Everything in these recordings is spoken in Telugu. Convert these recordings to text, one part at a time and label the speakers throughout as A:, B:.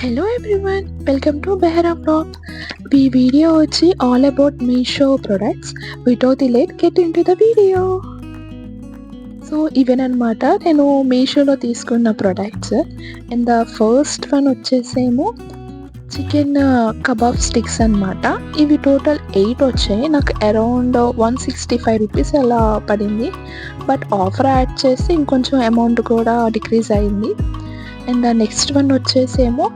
A: Hello everyone, welcome to Behra Vlog. ఈ వీడియో వచ్చి all about Meesho products. Without delay get in to the video. So ఇవేనమాట నేను మీషోలో తీసుకున్న products. And the first one వచ్చేసేమో చికెన్ కబాబ్ స్టిక్స్ అనమాట. ఇవి టోటల్ 8 వచ్చాయి. నాకు అరౌండ్ 165 రూపీస్ అలా పడింది. బట్ ఆఫర్ యాడ్ చేసి ఇంకొంచెం అమౌంట్ కూడా డిక్రీజ్ అయింది. అండ్ నెక్స్ట్ వన్ వచ్చేసేమో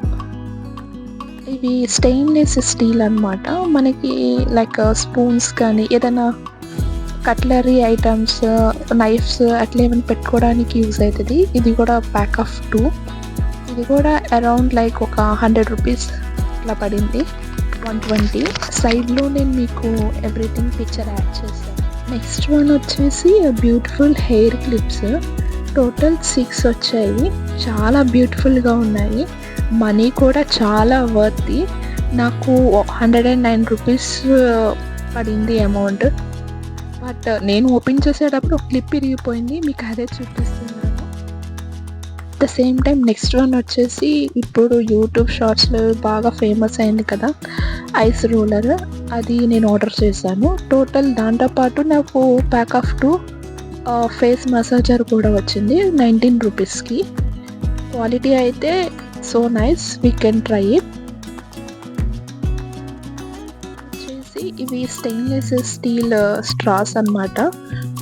A: ఇవి స్టెయిన్లెస్ స్టీల్ అనమాట. మనకి లైక్ స్పూన్స్ కానీ ఏదైనా కట్లరీ ఐటమ్స్, నైఫ్స్ అట్లా ఏమైనా పెట్టుకోవడానికి యూజ్ అవుతుంది. ఇది కూడా ప్యాక్ ఆఫ్ 2. ఇది కూడా అరౌండ్ లైక్ ఒక 100 రూపీస్ అట్లా పడింది. 120. సైడ్లో నేను మీకు ఎవ్రీథింగ్ పిక్చర్ యాడ్ చేశాను. నెక్స్ట్ వన్ వచ్చేసి బ్యూటిఫుల్ హెయిర్ క్లిప్స్. టోటల్ 6 వచ్చాయి. చాలా బ్యూటిఫుల్గా ఉన్నాయి. మనీ కూడా చాలా వర్త్. నాకు 109 రూపీస్ పడింది అమౌంట్. బట్ నేను ఓపెన్ చేసేటప్పుడు ఒక క్లిప్ ఇరిగిపోయింది, మీకు అదే చూపిస్తున్నాను. At the same time next one వచ్చేసి ఇప్పుడు యూట్యూబ్ షార్ట్స్లో బాగా ఫేమస్ అయింది కదా, ఐస్ రోలర్. అది నేను ఆర్డర్ చేశాను. టోటల్ దాంతోపాటు నాకు ప్యాక్ ఆఫ్ 2 ఫేస్ మసాజర్ కూడా వచ్చింది 19 రూపీస్కి. క్వాలిటీ అయితే so nice, we can try it. వచ్చేసి ఇవి స్టెయిన్లెస్ స్టీల్ స్ట్రాస్ అనమాట.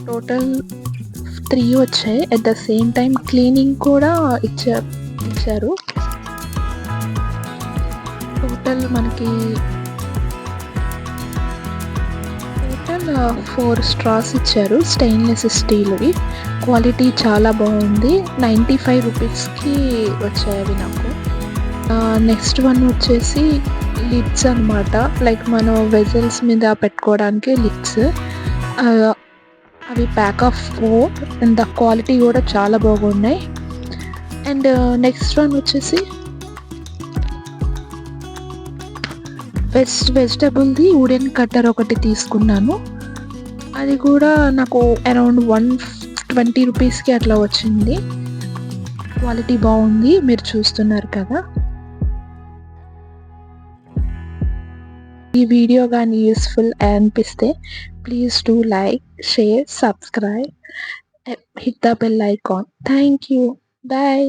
A: టోటల్ 3 వచ్చాయి. At the same time cleaning కూడా ఇచ్చారు. టోటల్ మనకి 4 స్ట్రాస్ ఇచ్చారు, స్టెయిన్లెస్ స్టీల్వి. క్వాలిటీ చాలా బాగుంది. 95 రూపీస్కి వచ్చాయి అవి నాకు. నెక్స్ట్ వన్ వచ్చేసి లిడ్స్ అనమాట. లైక్ మనం వెజల్స్ మీద పెట్టుకోవడానికి లిడ్స్. అవి pack of 4 and the quality కూడా చాలా బాగున్నాయి. అండ్ నెక్స్ట్ వన్ వచ్చేసి వెజిటబుల్ది వుడెన్ కట్టర్ ఒకటి తీసుకున్నాను. అది కూడా నాకు అరౌండ్ 120 రూపీస్కి అట్లా వచ్చింది. క్వాలిటీ బాగుంది, మీరు చూస్తున్నారు కదా. ఈ వీడియో కానీ యూస్ఫుల్ అనిపిస్తే please do like, share, subscribe, hit the bell icon. Thank you. Bye.